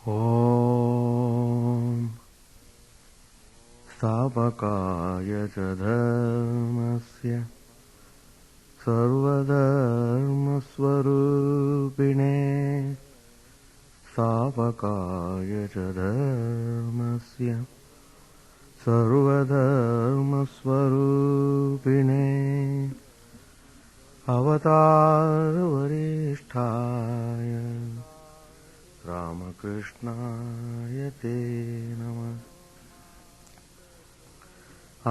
ॐ स्थापकाय च धर्मस्य सर्वधर्मस्वरूपिणे स्थापकाय च धर्मस्य सर्वधर्मस्वरूपिणे अवतारवरिष्ठाय रामकृष्णाय ते नमः।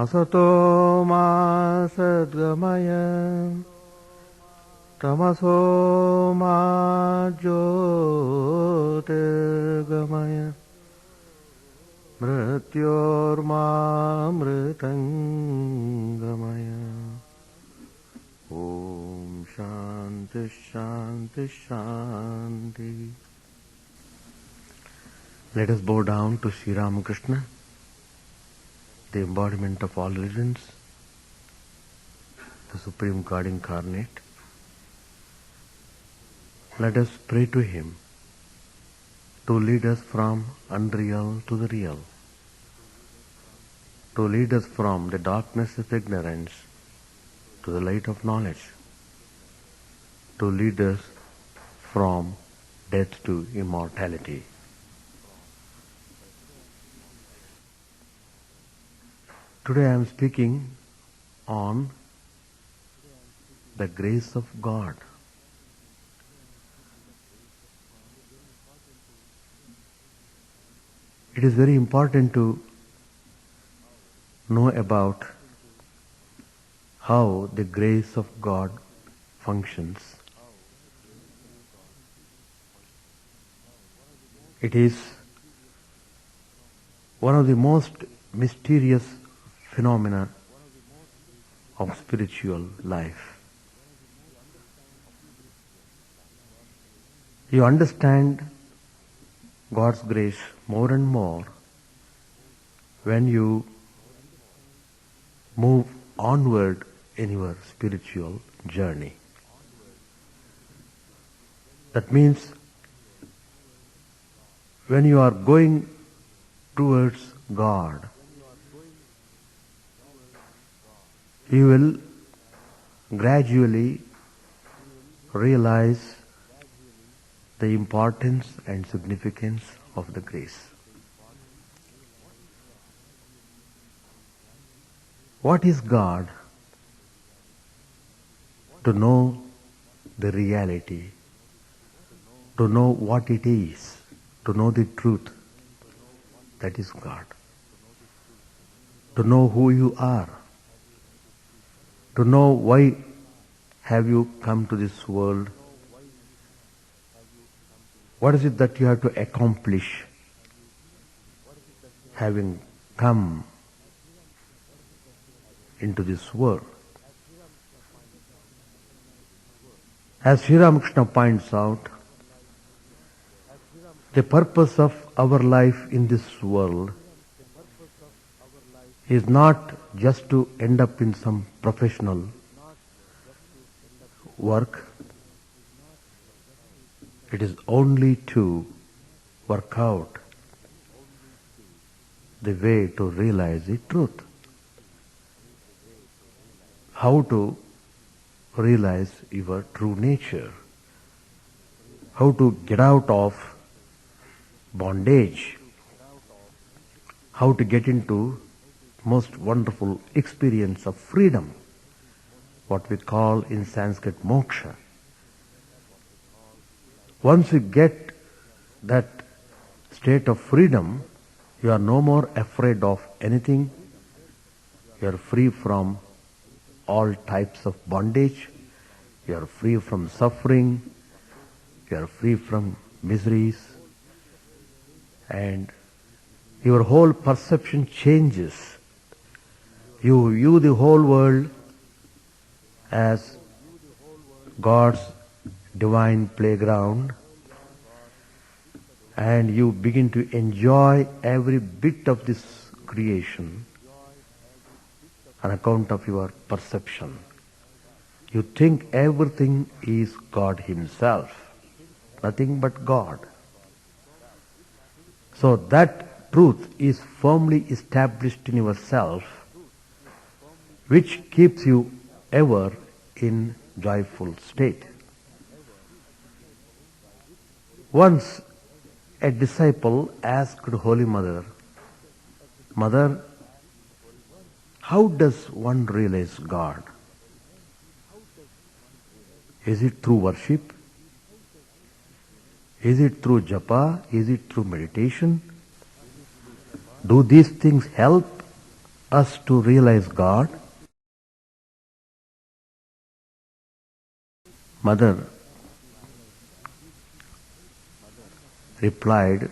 असतो मा सद्गमय तमसो मा ज्योतिर्गमय मृत्योर्मामृतङ्गमय। ॐ शान्ति शान्ति शान्ति। Let us bow down to Sri Ramakrishna, the embodiment of all religions, the Supreme God incarnate. Let us pray to Him to lead us from unreal to the real, to lead us from the darkness of ignorance to the light of knowledge, to lead us from death to immortality. Today I am speaking on the grace of God. It is very important to know about how the grace of God functions. It is one of the most mysterious phenomena of spiritual life. You understand God's grace more and more when you move onward in your spiritual journey. That means when you are going towards God, you will gradually realize the importance and significance of the grace. What is God? To know the reality, to know what it is, to know the truth, that is God. To know who you are, to know why have you come to this world, what is it that you have to accomplish having come into this world. As Sri Ramakrishna points out, the purpose of our life in this world is not just to end up in some professional work. It is only to work out the way to realize the truth. How to realize your true nature. How to get out of bondage. How to get into most wonderful experience of freedom, what we call in Sanskrit moksha. Once you get that state of freedom, you are no more afraid of anything. You are free from all types of bondage. You are free from suffering. You are free from miseries. And your whole perception changes. You view the whole world as God's divine playground, and you begin to enjoy every bit of this creation on account of your perception. You think everything is God Himself, nothing but God. So that truth is firmly established in yourself, which keeps you ever in joyful state. Once a disciple asked Holy Mother, Mother, how does one realize God? Is it through worship? Is it through japa? Is it through meditation? Do these things help us to realize God? Mother replied,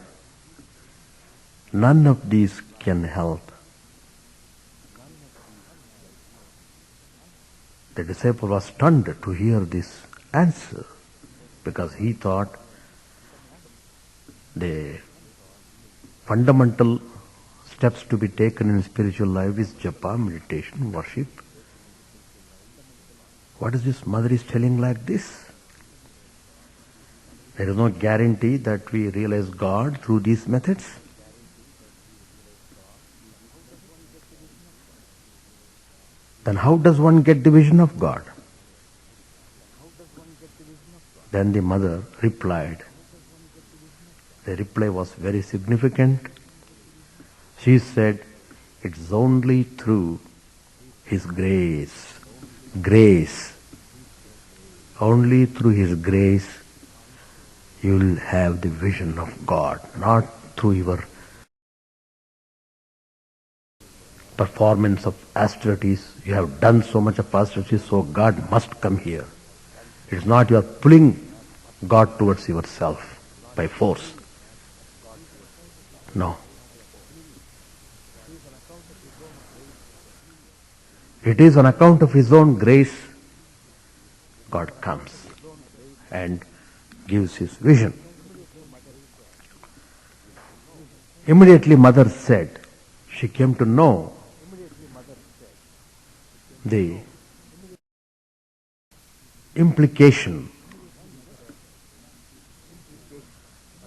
none of these can help. The disciple was stunned to hear this answer because he thought the fundamental steps to be taken in spiritual life is japa, meditation, worship. What is this mother is telling like this? There is no guarantee that we realize God through these methods. Then how does one get the vision of God? Then the mother replied. The reply was very significant. She said, it's only through His grace. Grace. Only through His grace you will have the vision of God, not through your performance of austerities. You have done so much of austerities, so God must come here. It's not you are pulling God towards yourself by force. No. It is on account of His own grace God comes and gives His vision. Immediately mother said, she came to know the implication,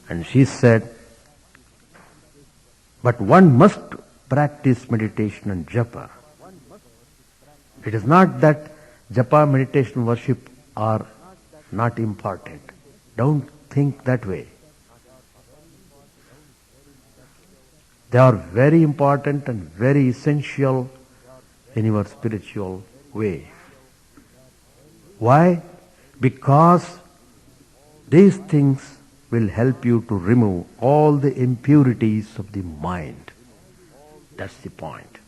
and she said, but one must practice meditation and japa. It is not that japa, meditation, worship are not important. Don't think that way. They are very important and very essential in your spiritual way. Why? Because these things will help you to remove all the impurities of the mind. That's the point.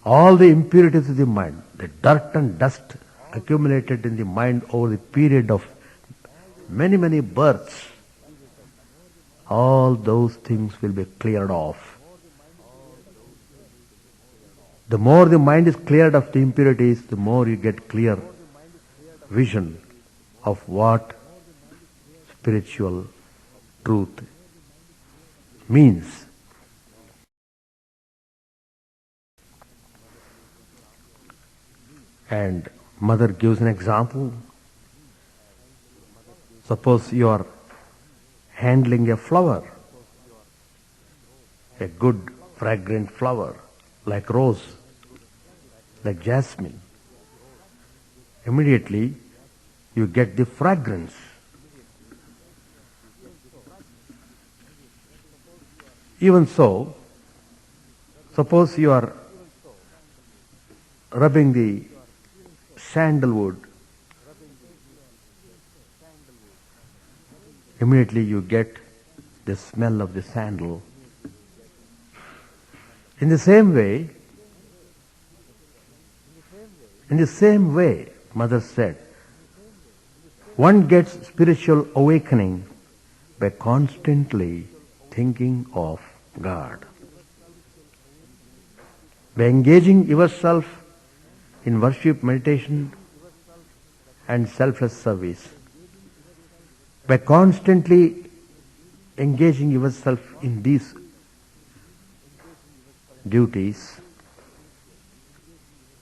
All the impurities of the mind, the dirt and dust accumulated in the mind over the period of many, many births, all those things will be cleared off. The more the mind is cleared of the impurities, the more you get clear vision of what spiritual truth means. And mother gives an example. Suppose you are handling a flower, a good fragrant flower like rose, like jasmine. Immediately you get the fragrance. Even so, suppose you are rubbing the sandalwood, immediately you get the smell of the sandal. In the same way, mother said, one gets spiritual awakening by constantly thinking of God. By engaging yourself in worship, meditation and selfless service, by constantly engaging yourself in these duties,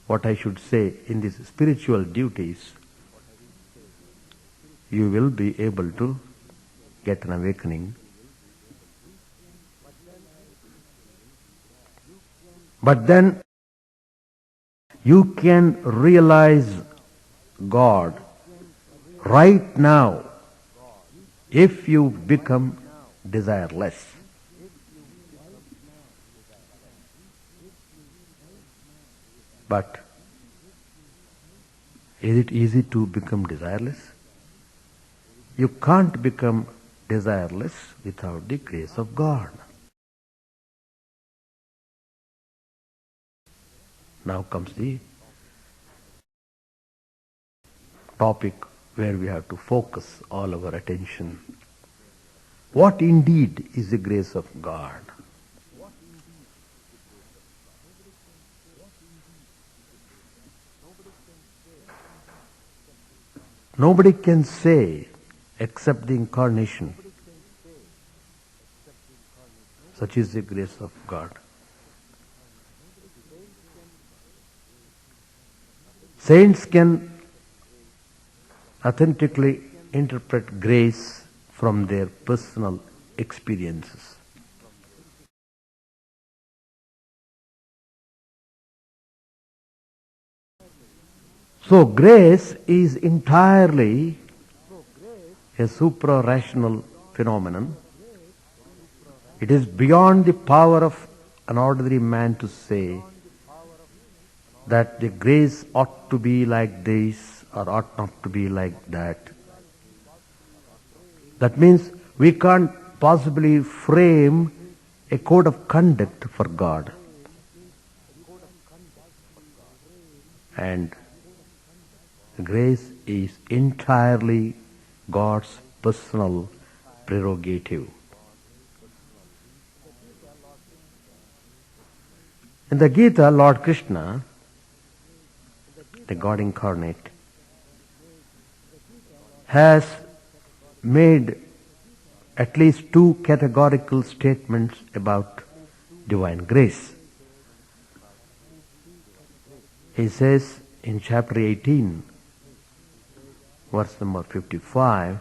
what I should say, in these spiritual duties, you will be able to get an awakening. But then you can realize God right now if you become desireless. But is it easy to become desireless? You can't become desireless without the grace of God. Now comes the topic where we have to focus all our attention. What indeed is the grace of God? Nobody can say except the incarnation. Such is the grace of God. Saints can authentically interpret grace from their personal experiences. So grace is entirely a supra-rational phenomenon. It is beyond the power of an ordinary man to say that the grace ought to be like this or ought not to be like that. That means we can't possibly frame a code of conduct for God. And grace is entirely God's personal prerogative. In the Gita, Lord Krishna, the God incarnate, has made at least two categorical statements about divine grace. He says in chapter 18, verse number 55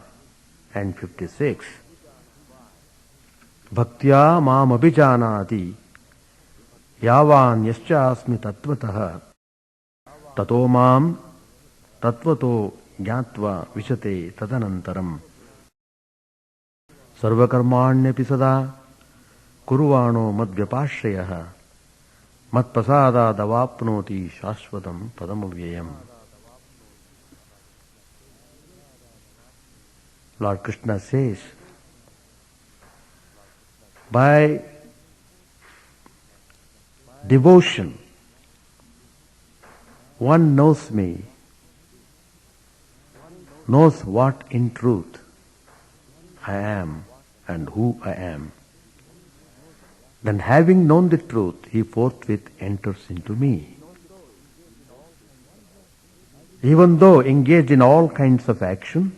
and 56, Bhaktya mam abhijanati yavan yaschasmi tatvatah tato mam tatvato jnatva vishate tadanantaram sarvakarmanyapi sada kurvano madvyapashrayah matprasada davapnoti shashvatam padamavyayam. Lord Krishna says, by devotion, one knows me, knows what in truth I am and who I am. Then having known the truth, he forthwith enters into me. Even though engaged in all kinds of action,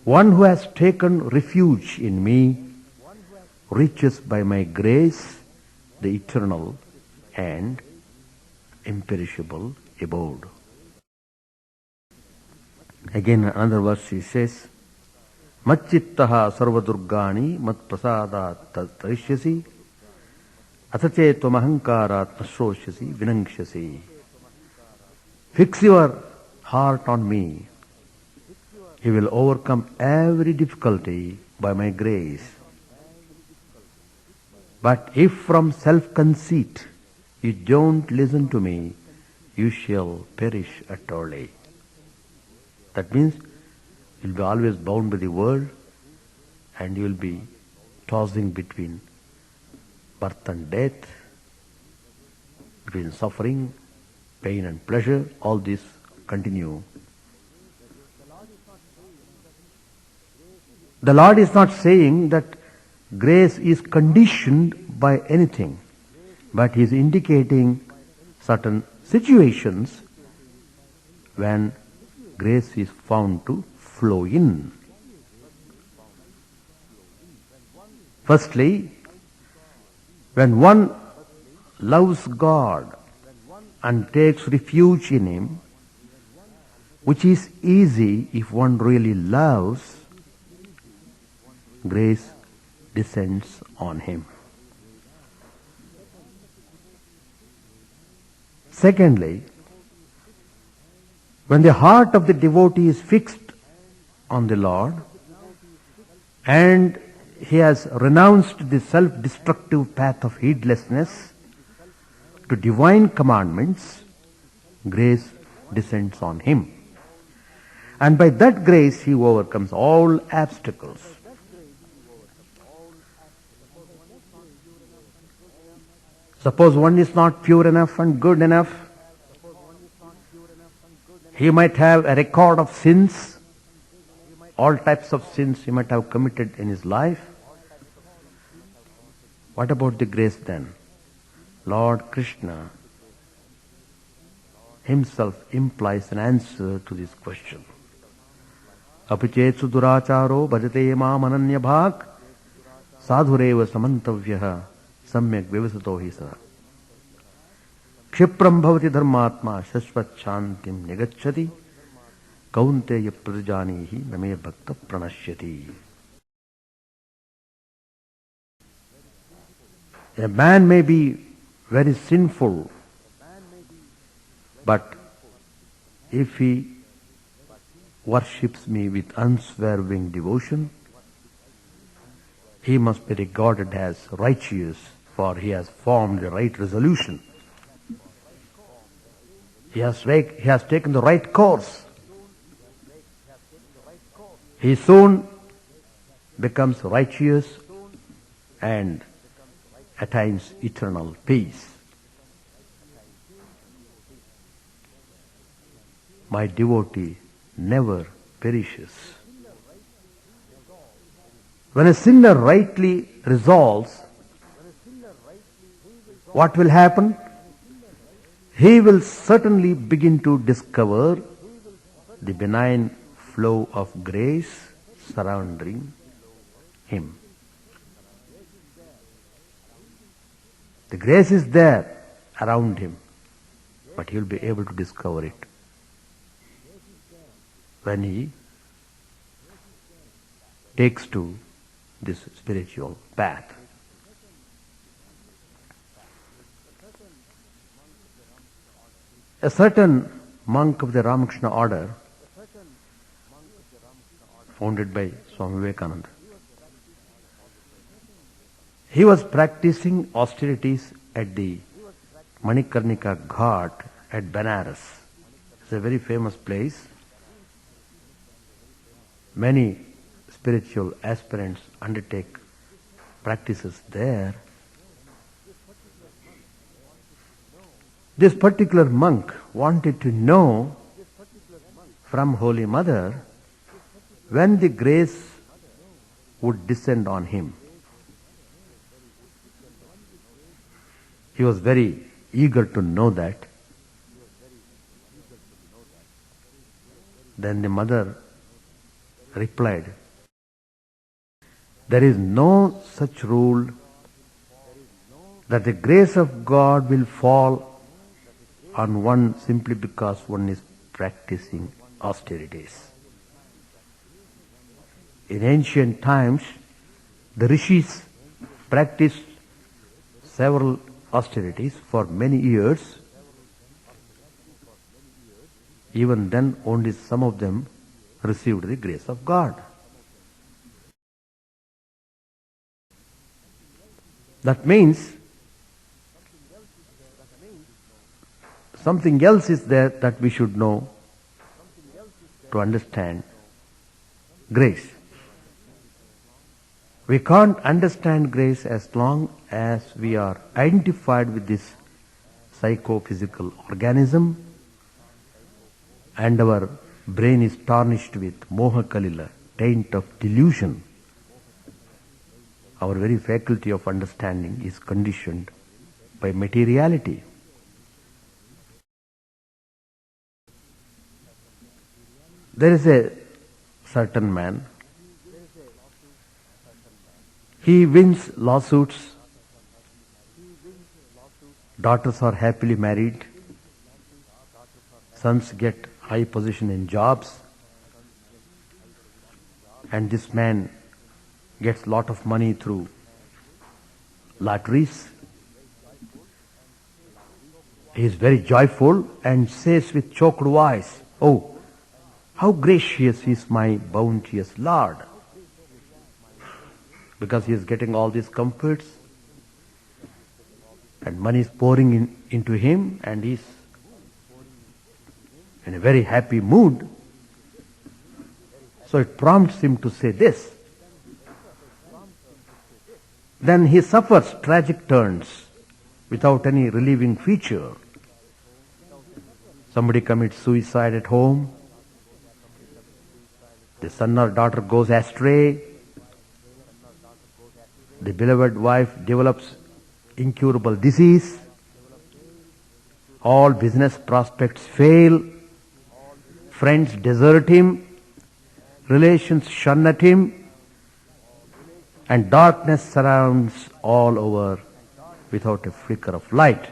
one who has taken refuge in me reaches by my grace the eternal and imperishable abode. Again another verse he says, Macchittaha sarvadurgani matprasadat tarishyasi atache tvamahankarat nashroshyasi vinangshyasi. Fix your heart on me. He will overcome every difficulty by my grace. But if from self-conceit you don't listen to me, you shall perish utterly. That means you'll be always bound by the world and you'll be tossing between birth and death, between suffering, pain and pleasure. All this continue. The Lord is not saying that grace is conditioned by anything, but He is indicating certain situations when grace is found to flow in. Firstly, when one loves God and takes refuge in Him, which is easy if one really loves, grace descends on him. Secondly, when the heart of the devotee is fixed on the Lord and he has renounced the self-destructive path of heedlessness to divine commandments, grace descends on him. And by that grace he overcomes all obstacles. Suppose one is not pure enough and good enough. He might have a record of sins, all types of sins he might have committed in his life. What about the grace then? Lord Krishna himself implies an answer to this question. Apichetsu duracharo bhajate mam ananya bhak sadhureva samantavyah samyak vivasato hi sa. Kshipram bhavati dharmatma shashvat shantim nigacchati kaunteya pradjanihi name bhakta pranashyati. A man may be very sinful, but if he worships me with unswerving devotion, he must be regarded as righteous, for he has formed the right resolution. He has taken the right course. He soon becomes righteous and attains eternal peace. My devotee never perishes. When a sinner rightly resolves, what will happen? He will certainly begin to discover the benign flow of grace surrounding him. The grace is there around him, but he will be able to discover it when he takes to this spiritual path. A certain monk of the Ramakrishna order, founded by Swami Vivekananda, he was practicing austerities at the Manikarnika Ghat at Benares. It's a very famous place. Many spiritual aspirants undertake practices there. This particular monk wanted to know from Holy Mother when the grace would descend on him. He was very eager to know that. Then the mother replied, there is no such rule that the grace of God will fall on one simply because one is practicing austerities. In ancient times, the rishis practiced several austerities for many years. Even then, only some of them received the grace of God. That means something else is there that we should know to understand grace. We can't understand grace as long as we are identified with this psychophysical organism and our brain is tarnished with moha kalila, taint of delusion. Our very faculty of understanding is conditioned by materiality. There is a certain man. He wins lawsuits. Daughters are happily married. Sons get high position in jobs. And this man gets lot of money through lotteries. He is very joyful and says with choked voice, "Oh, how gracious is my bounteous Lord." Because he is getting all these comforts and money is pouring into him and he is in a very happy mood. So it prompts him to say this. Then he suffers tragic turns without any relieving feature. Somebody commits suicide at home. The son or daughter goes astray. The beloved wife develops incurable disease. All business prospects fail. Friends desert him. Relations shun at him. And darkness surrounds all over without a flicker of light.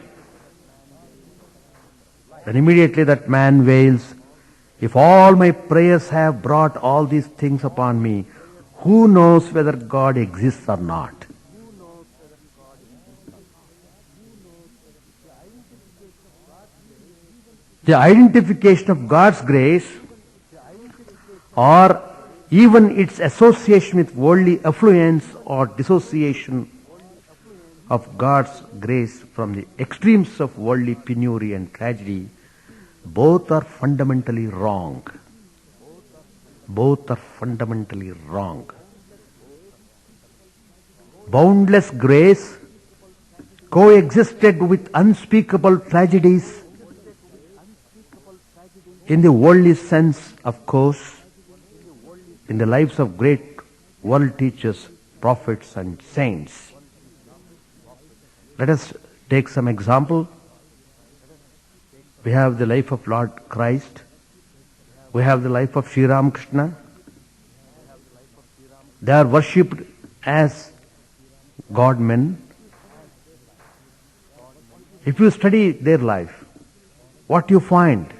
Then immediately that man wails, "If all my prayers have brought all these things upon me, who knows whether God exists or not?" The identification of God's grace, or even its association with worldly affluence or dissociation of God's grace from the extremes of worldly penury and tragedy, both are fundamentally wrong. Both are fundamentally wrong. Boundless grace coexisted with unspeakable tragedies in the worldly sense, of course, in the lives of great world teachers, prophets and saints. Let us take some example. We have the life of Lord Christ. We have the life of Sri Ramakrishna. They are worshipped as God-men. If you study their life, what you find?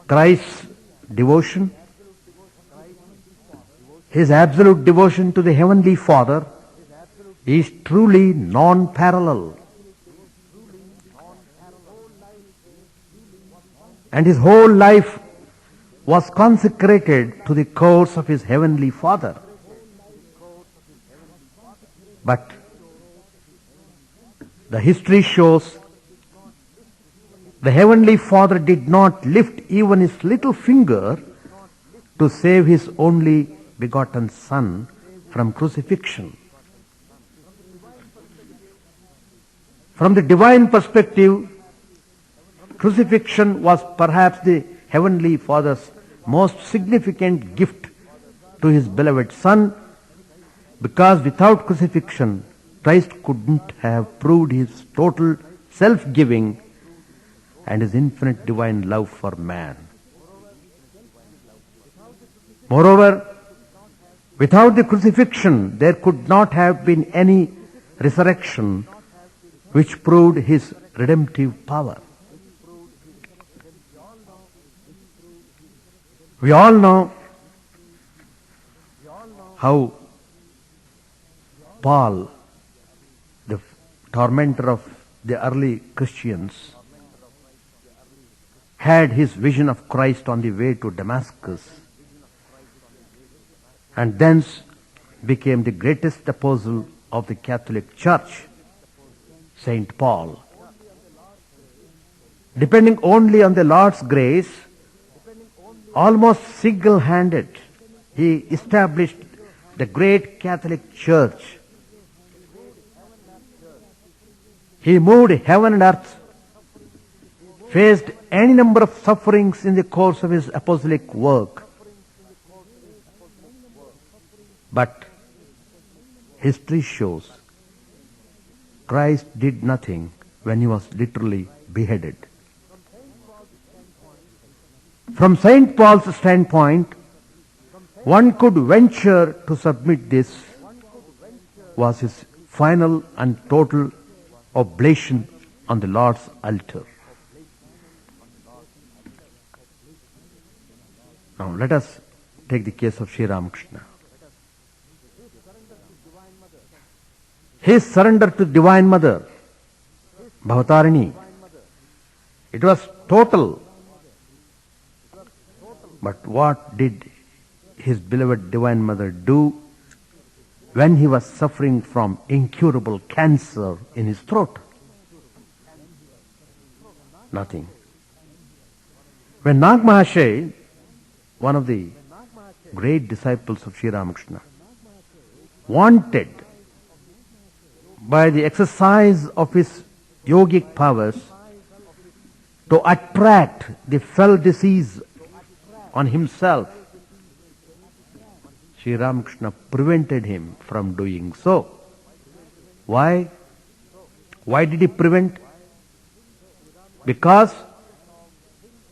Christ's devotion, his absolute devotion to the Heavenly Father is truly non-parallel. And his whole life was consecrated to the cause of his Heavenly Father. But the history shows the Heavenly Father did not lift even his little finger to save his only begotten Son from crucifixion. From the divine perspective, crucifixion was perhaps the Heavenly Father's most significant gift to his beloved Son, because without crucifixion, Christ couldn't have proved his total self-giving and his infinite divine love for man. Moreover, without the crucifixion, there could not have been any resurrection which proved his redemptive power. We all know how Paul, the tormentor of the early Christians, had his vision of Christ on the way to Damascus and thence became the greatest apostle of the Catholic Church, Saint Paul. Depending only on the Lord's grace, almost single-handed, he established the great Catholic Church. He moved heaven and earth, faced any number of sufferings in the course of his apostolic work. But history shows Christ did nothing when he was literally beheaded. From St. Paul's standpoint, one could venture to submit this was his final and total oblation on the Lord's altar. Now let us take the case of Sri Ramakrishna. His surrender to Divine Mother, Bhavatarini, it was total. But what did his beloved Divine Mother do when he was suffering from incurable cancer in his throat? Nothing. When Nag Mahasaya, one of the great disciples of Sri Ramakrishna, wanted by the exercise of his yogic powers to attract the fell disease on himself, Sri Ramakrishna prevented him from doing so. Why? Why did he prevent? Because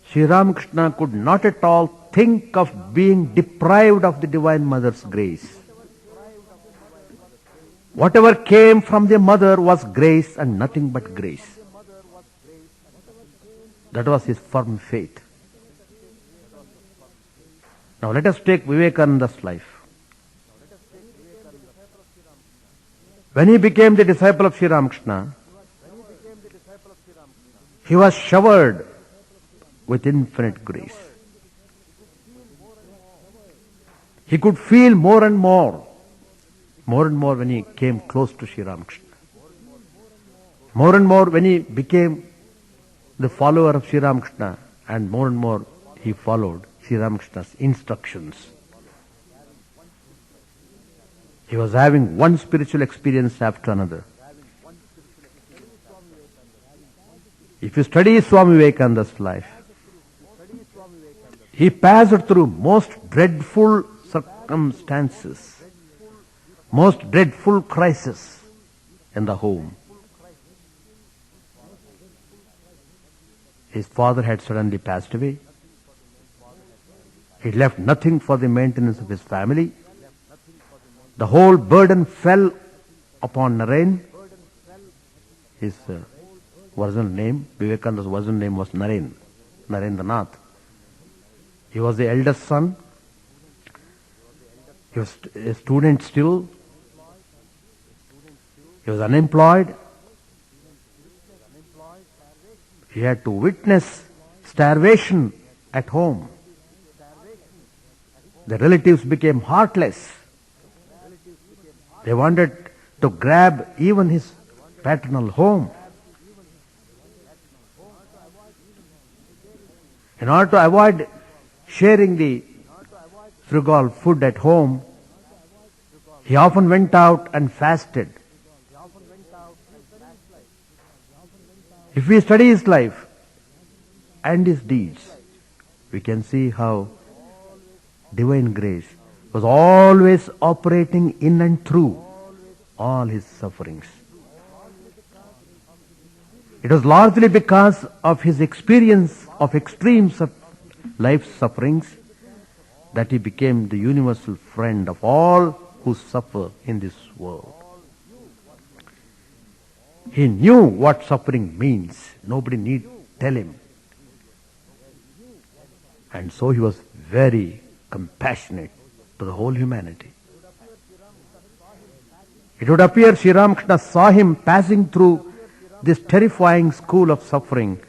Sri Ramakrishna could not at all think of being deprived of the Divine Mother's grace. Whatever came from the Mother was grace and nothing but grace. That was his firm faith. Now let us take Vivekananda's life. When he became the disciple of Sri Ramakrishna, he was showered with infinite grace. He could feel more and more when he came close to Sri Ramakrishna. More and more when he became the follower of Sri Ramakrishna, and more he followed Sri Ramakrishna's instructions. He was having one spiritual experience after another. If you study Swami Vivekananda's life, he passed through most dreadful circumstances, most dreadful crisis in the home. His father had suddenly passed away. He left nothing for the maintenance of his family. The whole burden fell upon Naren. His original name, Vivekananda's original name was Narendranath. He was the eldest son. He was a student still. He was unemployed. He had to witness starvation at home. The relatives became heartless. They wanted to grab even his paternal home. In order to avoid sharing the frugal food at home, he often went out and fasted. If we study his life and his deeds, we can see how divine grace was always operating in and through all his sufferings. It was largely because of his experience of extremes of life's sufferings that he became the universal friend of all who suffer in this world. He knew what suffering means. Nobody need tell him. And so he was very compassionate to the whole humanity. It would appear Sri Ramakrishna saw him passing through this terrifying school of suffering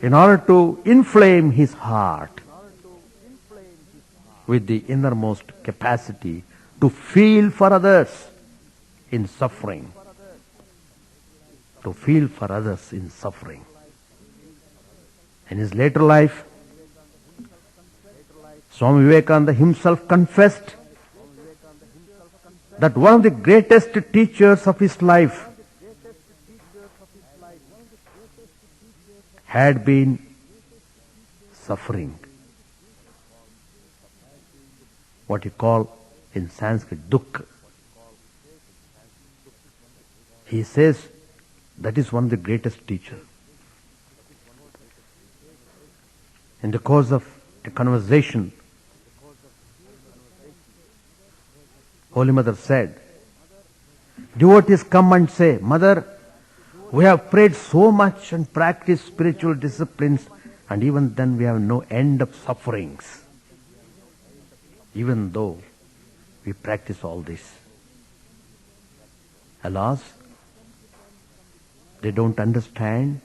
in order to inflame his heart with the innermost capacity to feel for others in suffering. To feel for others in suffering. In his later life, Swami Vivekananda himself confessed that one of the greatest teachers of his life had been suffering. What you call in Sanskrit dukkha. He says that is one of the greatest teachers. In the course of a conversation, Holy Mother said, devotees come and say, Mother, we have prayed so much and practiced spiritual disciplines, and even then we have no end of sufferings. Even though we practice all this. Alas, they don't understand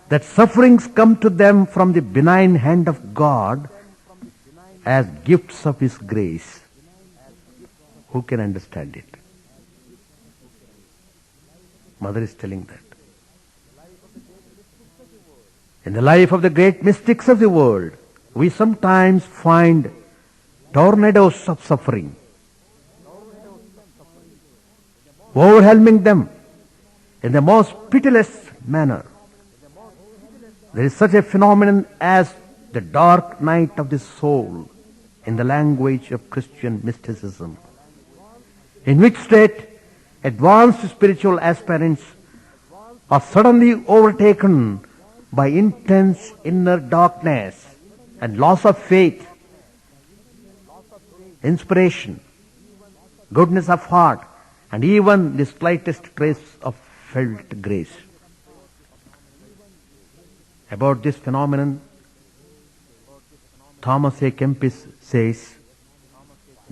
that sufferings come to them from the benign hand of God as gifts of His grace. Who can understand it? Mother is telling that. In the life of the great mystics of the world, we sometimes find tornadoes of suffering overwhelming them in the most pitiless manner. There is such a phenomenon as the dark night of the soul in the language of Christian mysticism, in which state advanced spiritual aspirants are suddenly overtaken by intense inner darkness and loss of faith, inspiration, goodness of heart, and even the slightest trace of felt grace. About this phenomenon, Thomas A. Kempis says,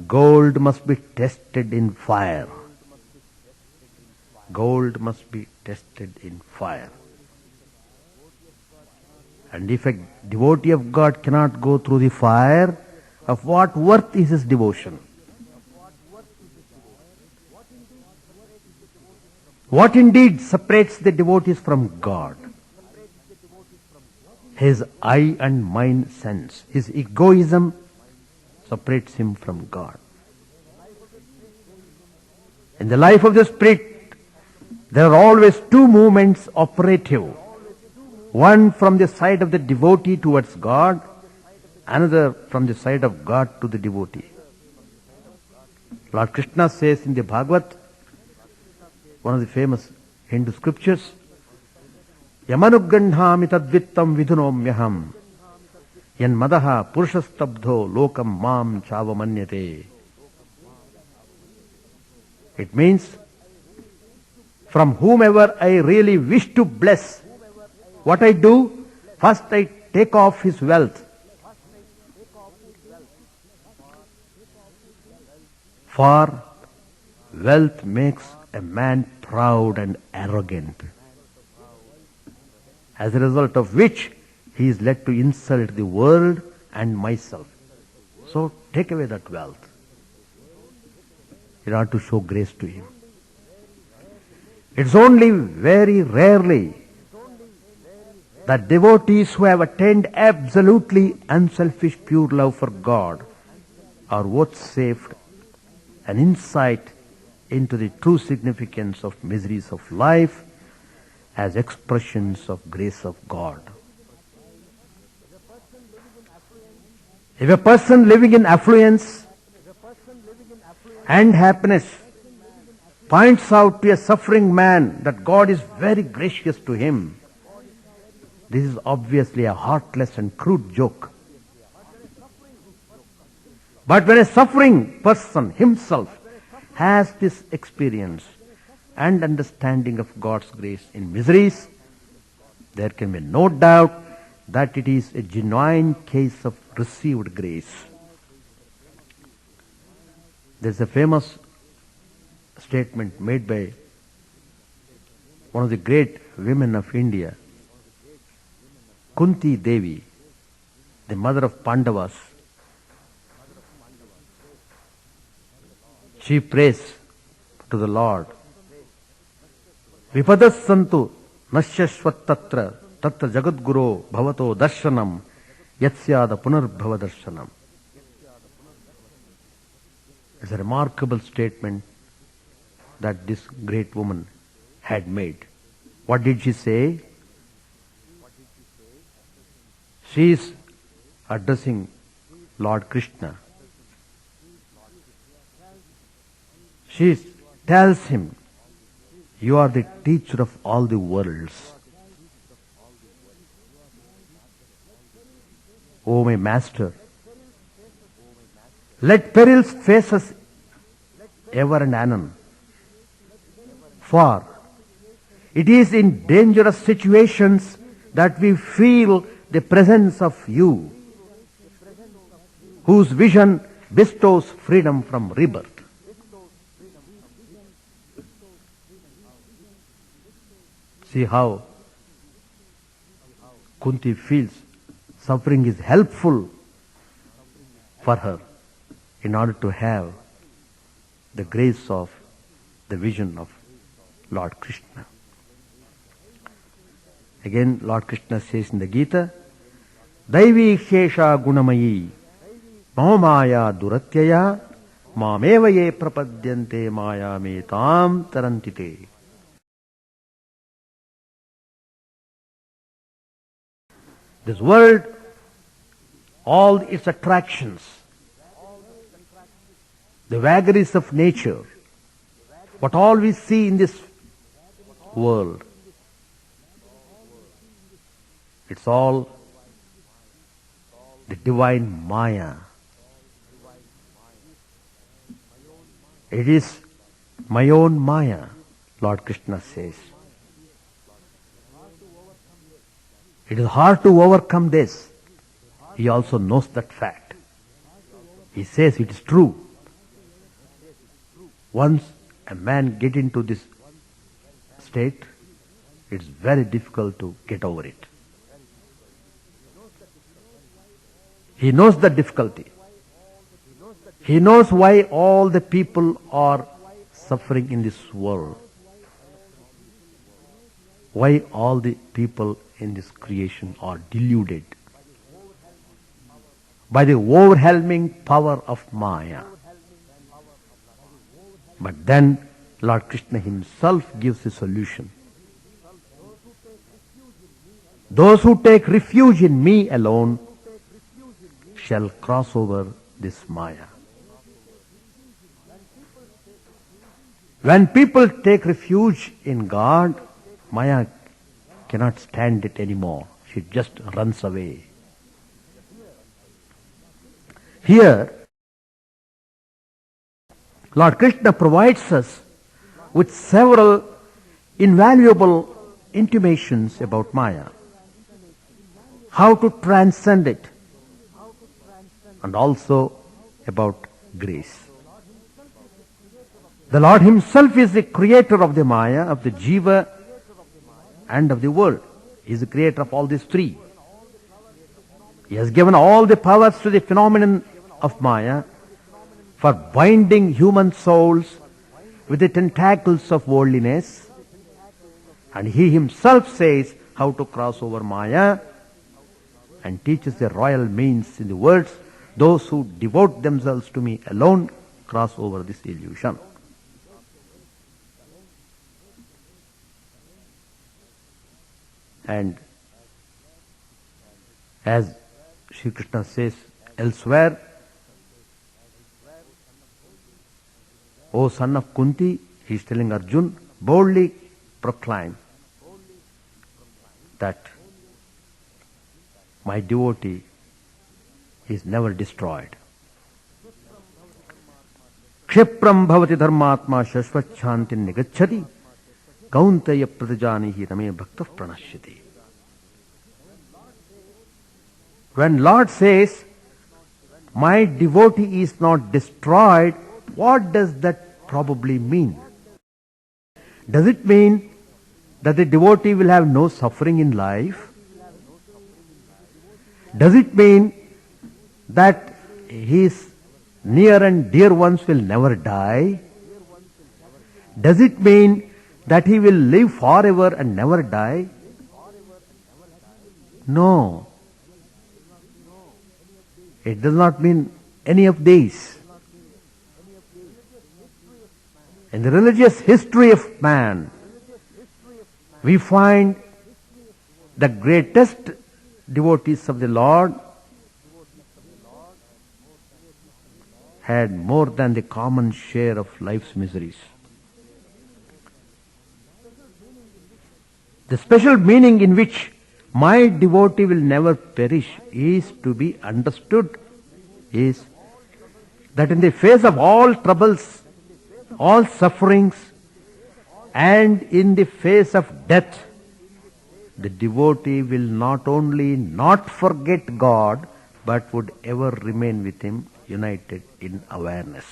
gold must be tested in fire. Gold must be tested in fire. And if a devotee of God cannot go through the fire, of what worth is his devotion? What indeed separates the devotees from God? His I and mine sense, his egoism separates him from God. In the life of the spirit, there are always two movements operative. One from the side of the devotee towards God, another from the side of God to the devotee. Lord Krishna says in the Bhagavad, one of the famous Hindu scriptures, Yamanugandhami tadvittam vidhunomyaham yan madaha purushastabdho lokam mam chavamanyate. It means, from whomever I really wish to bless, what I do, first I take off his wealth. For wealth makes a man proud and arrogant, as a result of which he is led to insult the world and myself. So take away that wealth in order to show grace to him. It's only very rarely that devotees who have attained absolutely unselfish pure love for God are vouchsafed an insight into the true significance of miseries of life as expressions of grace of God. If a person living in affluence and happiness points out to a suffering man that God is very gracious to him, this is obviously a heartless and crude joke. But when a suffering person himself has this experience and understanding of God's grace in miseries, there can be no doubt that it is a genuine case of received grace. There's a famous statement made by one of the great women of India, Kunti Devi, the mother of Pandavas. She prays to the Lord, Vipadas santu nasyashvat tatra tatra jagadguru bhavato darshanam yatsyada punarbhava darshanam. It's a remarkable statement that this great woman had made. What did she say? She is addressing Lord Krishna. She tells him, you are the teacher of all the worlds. O my master, let perils face us ever and anon. For it is in dangerous situations that we feel the presence of you, whose vision bestows freedom from rebirth. See how Kunti feels suffering is helpful for her in order to have the grace of the vision of Lord Krishna. Again, Lord Krishna says in the Gita, Daivi Shesha Gunamayi Mamaya Duratyaya Mameva ye prapadyante maya metam tarantite. This world, all its attractions, the vagaries of nature, what all we see in this world, it's all the divine Maya. It is my own Maya, Lord Krishna says. It is hard to overcome this. He also knows that fact. He says it is true. Once a man get into this state, it's very difficult to get over it. He knows the difficulty. He knows why all the people are suffering in this world. Why all the people in this creation are deluded by the overwhelming power of Maya. But then Lord Krishna himself gives the solution. Those who take refuge in me alone shall cross over this Maya. When people take refuge in God, Maya cannot stand it anymore. She just runs away. Here, Lord Krishna provides us with several invaluable intimations about Maya, how to transcend it, and also about grace. The Lord himself is the creator of the Maya, of the Jiva, and of the world. He is the creator of all these three. He has given all the powers to the phenomenon of Maya for binding human souls with the tentacles of worldliness. And he himself says how to cross over Maya and teaches the royal means in the words, those who devote themselves to me alone cross over this illusion. And as Sri Krishna says elsewhere, O son of Kunti, he is telling Arjun, boldly proclaim that my devotee is never destroyed. Kshipram bhavati dharmatma shashvachantin nigacchati kauntaya pratijanihi rame bhakta pranashyati. When Lord says, my devotee is not destroyed, what does that probably mean? Does it mean that the devotee will have no suffering in life? Does it mean that his near and dear ones will never die? Does it mean that he will live forever and never die? No. It does not mean any of these. In the religious history of man, we find the greatest devotees of the Lord had more than the common share of life's miseries. The special meaning in which my devotee will never perish is to be understood is that in the face of all troubles, all sufferings, and in the face of death, the devotee will not only not forget God, but would ever remain with him, united in awareness.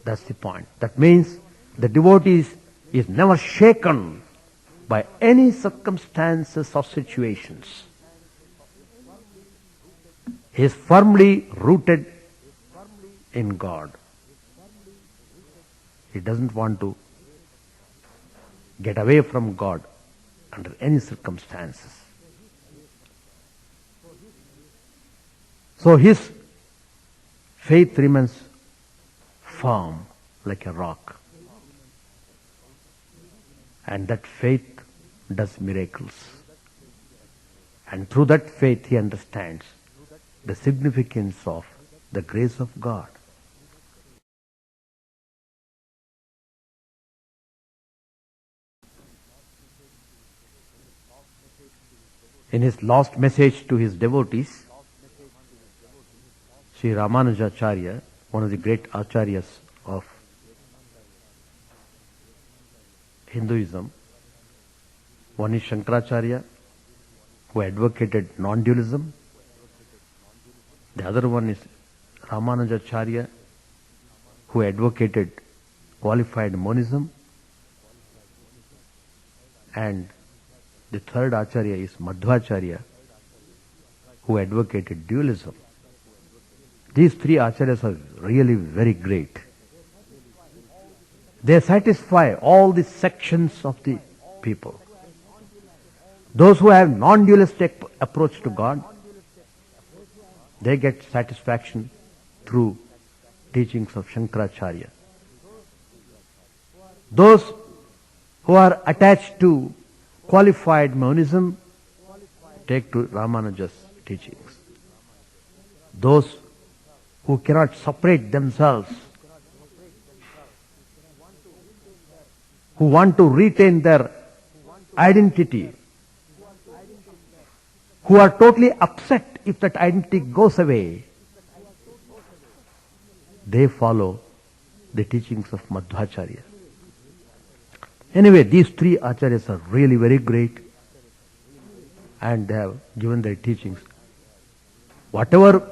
That's the point. That means the devotee is never shaken by any circumstances or situations. He is firmly rooted in God. He doesn't want to get away from God under any circumstances. So his faith remains firm like a rock. And that faith does miracles. And through that faith he understands the significance of the grace of God. In his last message to his devotees, Sri Ramanujacharya, one of the great acharyas of Hinduism, one is Shankaracharya, who advocated non-dualism. The other one is Ramanujacharya, who advocated qualified monism. And the third Acharya is Madhvacharya, who advocated dualism. These three Acharyas are really very great. They satisfy all the sections of the people. Those who have non-dualistic approach to God, they get satisfaction through teachings of Shankaracharya. Those who are attached to qualified monism take to Ramanuja's teachings. Those who cannot separate themselves, who want to retain their identity, who are totally upset if that identity goes away, they follow the teachings of Madhvacharya. Anyway, these three acharyas are really very great, and they have given their teachings. Whatever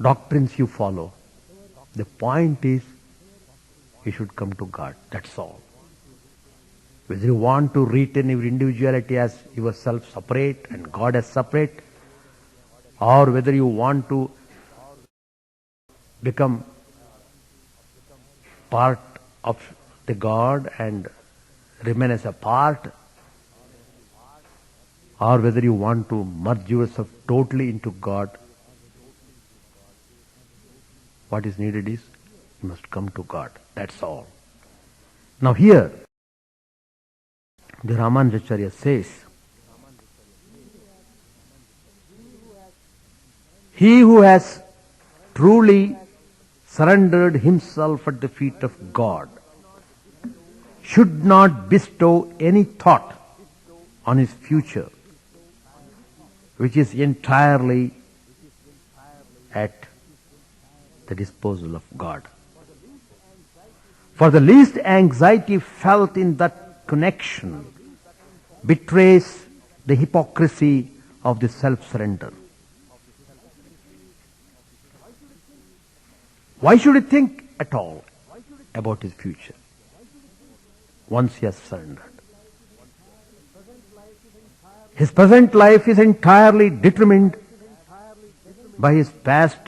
doctrines you follow, the point is you should come to God. That's all. Whether you want to retain your individuality as yourself separate and God as separate, or whether you want to become part of the God and remain as a part, or whether you want to merge yourself totally into God, what is needed is you must come to God. That's all. Now here, the Ramanujacharya says, he who has truly surrendered himself at the feet of God should not bestow any thought on his future, which is entirely at the disposal of God. For the least anxiety felt in that connection betrays the hypocrisy of the self-surrender. Why should he think at all about his future once he has surrendered? His present life is entirely determined by his past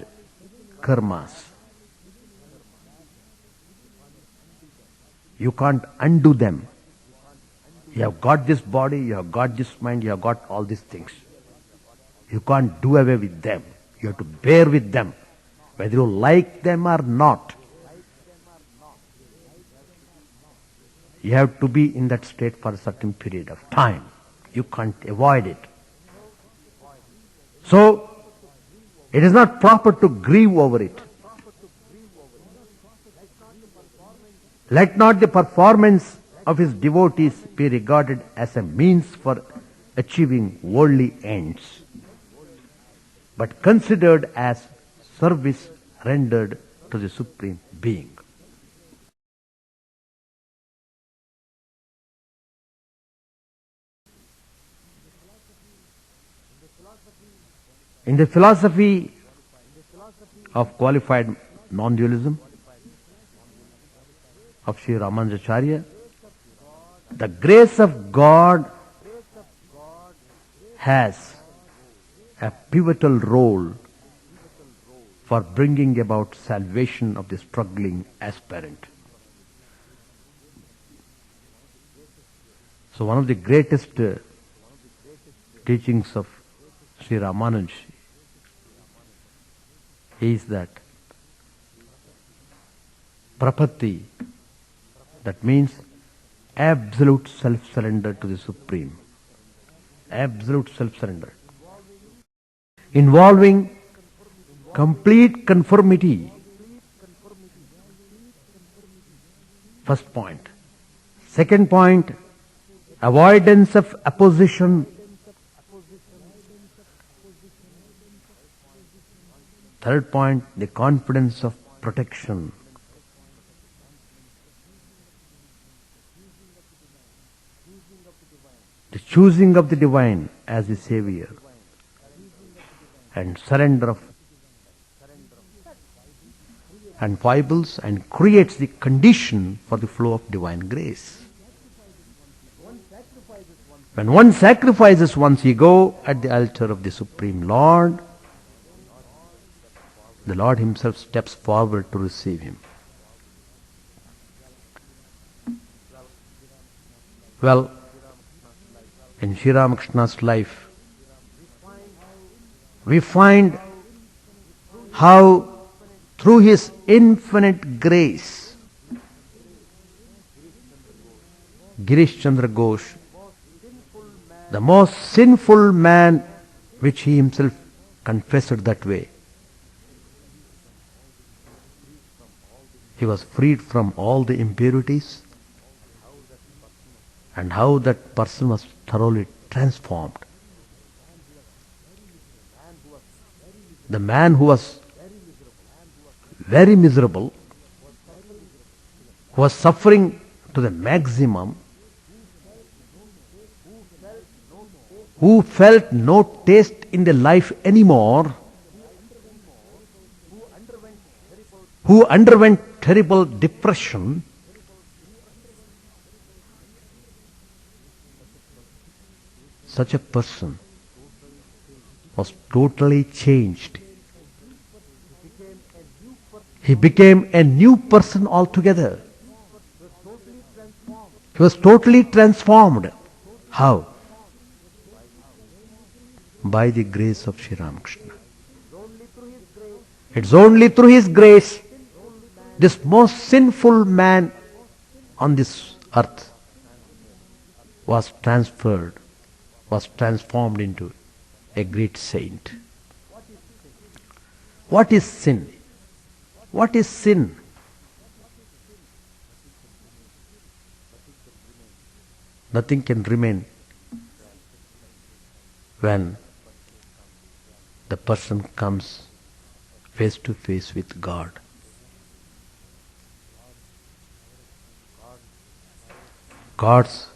karmas. You can't undo them. You have got this body, you have got this mind, you have got all these things. You can't do away with them. You have to bear with them, whether you like them or not. You have to be in that state for a certain period of time. You can't avoid it. So, it is not proper to grieve over it. Let not the performance of his devotees be regarded as a means for achieving worldly ends, but considered as service rendered to the Supreme Being. In the philosophy of qualified non-dualism, of Sri Ramanujacharya, the grace of God has a pivotal role for bringing about salvation of the struggling aspirant. So one of the greatest teachings of Sri Ramanuj is that prapatti, that means absolute self-surrender to the Supreme. Absolute self-surrender. Involving complete conformity. First point. Second point, avoidance of opposition. Third point, the confidence of protection. The choosing of the divine as the Savior and surrender of and foibles and creates the condition for the flow of divine grace. When one sacrifices one's ego at the altar of the Supreme Lord, the Lord Himself steps forward to receive him. Well, in Sri Ramakrishna's life, we find how through his infinite grace, Girish Chandra Ghosh, the most sinful man, which he himself confessed that way, he was freed from all the impurities, and how that person was thoroughly transformed. The man who was very miserable, who was suffering to the maximum, who felt no taste in the life anymore, who underwent terrible depression, such a person was totally changed. He became a new person altogether. He was totally transformed. How? By the grace of Sri Ramakrishna. It's only through his grace this most sinful man on this earth was transformed into a great saint. What is sin? What is sin? Nothing can remain when the person comes face to face with God. God's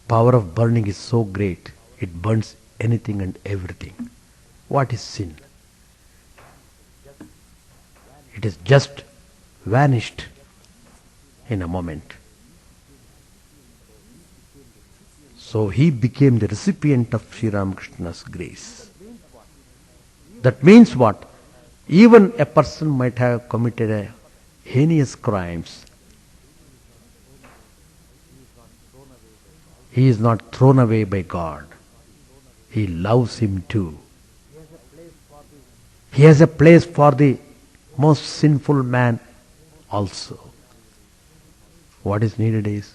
power of burning is so great, it burns anything and everything. What is sin? It is just vanished in a moment. So he became the recipient of Sri Ramakrishna's grace. That means what? Even a person might have committed a heinous crimes. He is not thrown away by God. He loves him too. He has a place for the most sinful man also. What is needed is,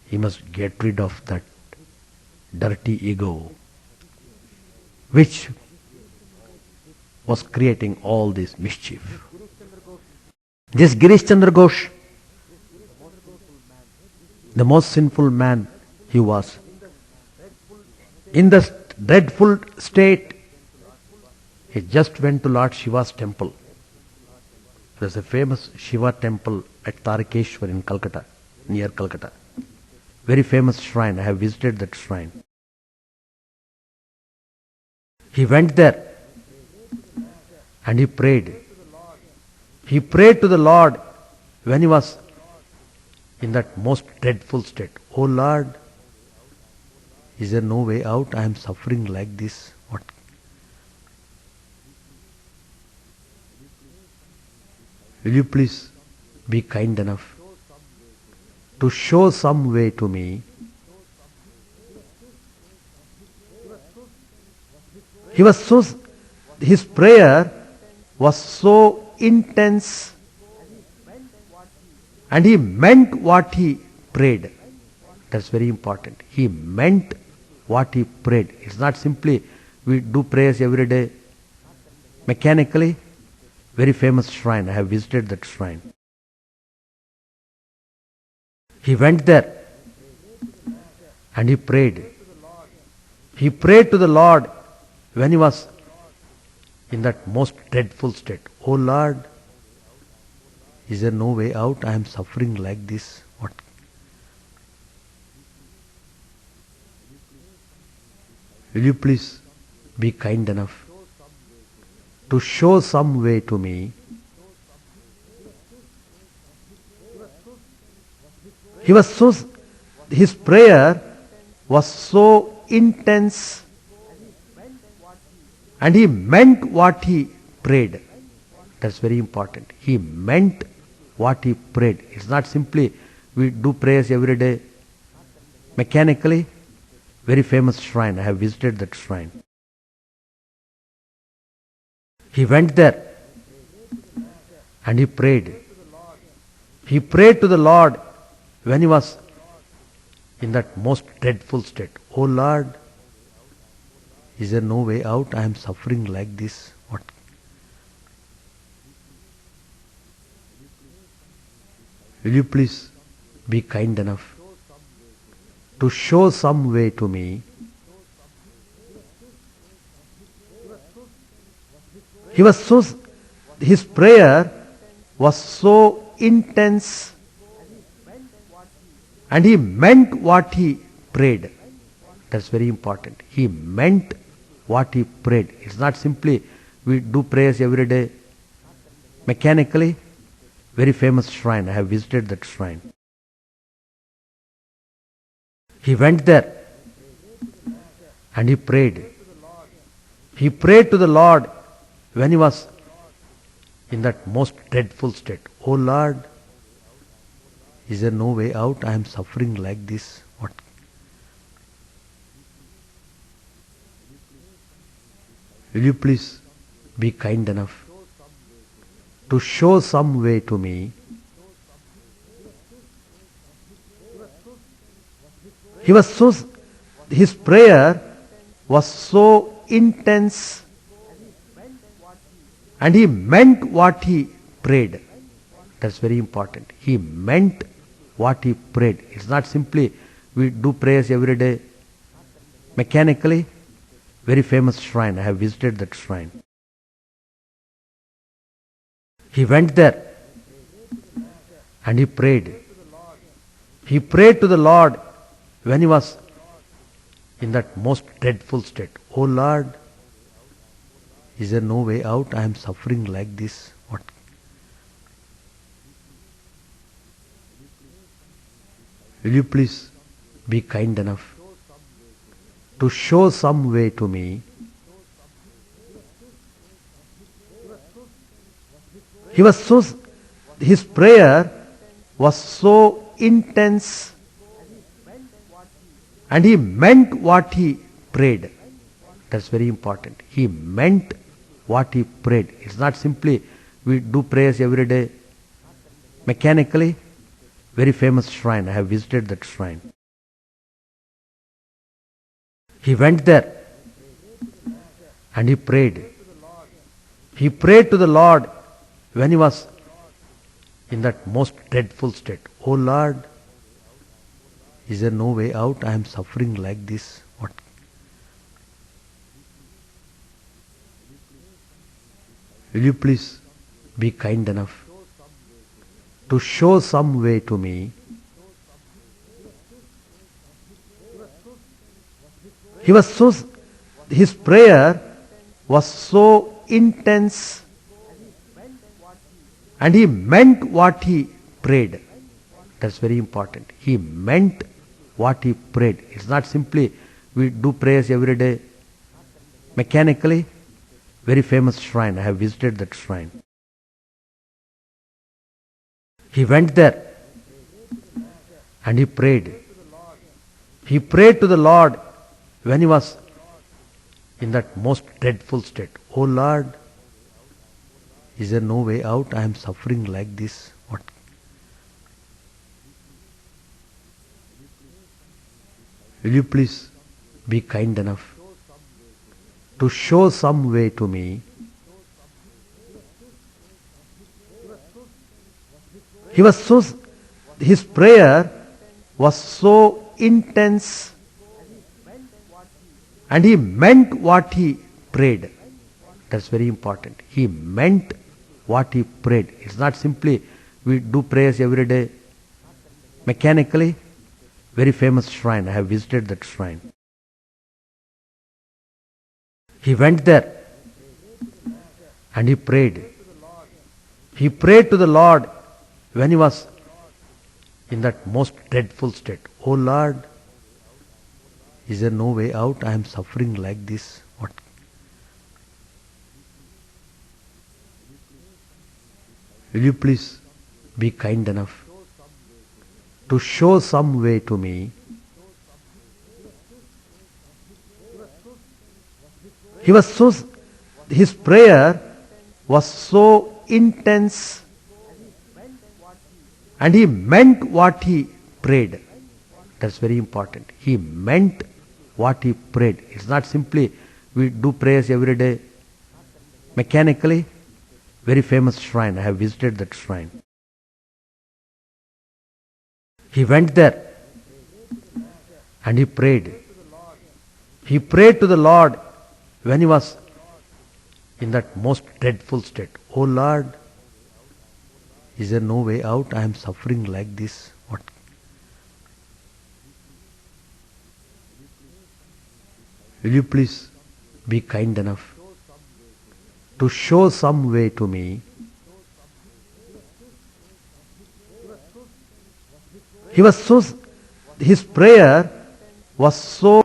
he must get rid of that dirty ego which was creating all this mischief. This Girish Chandra Ghosh, the most sinful man he was, in the dreadful state, he just went to Lord Shiva's temple. There's a famous Shiva temple at Tarakeshwar in Calcutta, near Calcutta. Very famous shrine. I have visited that shrine. He went there and he prayed. He prayed to the Lord when he was in that most dreadful state. Oh Lord, is there no way out? I am suffering like this. What? Will you please be kind enough to show some way to me? He was so, his prayer was so intense and he meant what he prayed. That's very important. He meant what he prayed. It's not simply we do prayers every day mechanically. Very famous shrine. I have visited that shrine. He went there and he prayed. He prayed to the Lord when he was in that most dreadful state. Oh Lord, is there no way out? I am suffering like this. What? Will you please be kind enough to show some way to me? He was so, his prayer was so intense and he meant what he prayed. That's very important. He meant what he prayed. It's not simply we do prayers every day mechanically. Very famous shrine. I have visited that shrine. He went there and he prayed. He prayed to the Lord when he was in that most dreadful state. Oh Lord, is there no way out? I am suffering like this. What? Will you please be kind enough to show some way to me? He was so, his prayer was so intense and he meant what he prayed. That's very important. He meant what he prayed. It's not simply we do prayers every day mechanically. Very famous shrine. I have visited that shrine. He went there and he prayed. He prayed to the Lord when he was in that most dreadful state. Oh Lord, is there no way out? I am suffering like this. What? Will you please be kind enough to show some way to me? He was so, his prayer was so intense and he meant what he prayed. That's very important. He meant what he prayed. It's not simply we do prayers every day mechanically. Very famous shrine. I have visited that shrine. He went there and he prayed. He prayed to the Lord when he was in that most dreadful state. Oh Lord, is there no way out? I am suffering like this. What? Will you please be kind enough to show some way to me? He was so, his prayer was so intense and he meant what he prayed. That's very important. He meant what he prayed. It's not simply we do prayers every day mechanically. Very famous shrine. I have visited that shrine. He went there and he prayed. He prayed to the Lord when he was in that most dreadful state. Oh Lord, is there no way out? I am suffering like this. What? Will you please be kind enough to show some way to me? He was so, his prayer was so intense And he meant what he prayed. That's very important. He meant what he prayed. It's not simply we do prayers every day mechanically. Very famous shrine. I have visited that shrine. He went there and he prayed. He prayed to the Lord when he was in that most dreadful state. Oh Lord, is there no way out? I am suffering like this. What? Will you please be kind enough to show some way to me? His prayer was so intense and he meant what he prayed. That's very important. He meant what he prayed. It's not simply we do prayers every day mechanically. Very famous shrine. I have visited that shrine. He went there and he prayed. He prayed to the Lord when he was in that most dreadful state. Oh Lord, is there no way out? I am suffering like this. What? Will you please be kind enough to show some way to me? His prayer was so intense and he meant what he prayed. That's very important. He meant what he prayed. It's not simply we do prayers every day mechanically. Very famous shrine. I have visited that shrine. He went there and he prayed. He prayed to the Lord when he was in that most dreadful state. Oh Lord, is there no way out? I am suffering like this. What? Will you please be kind enough to show some way to me? His prayer was so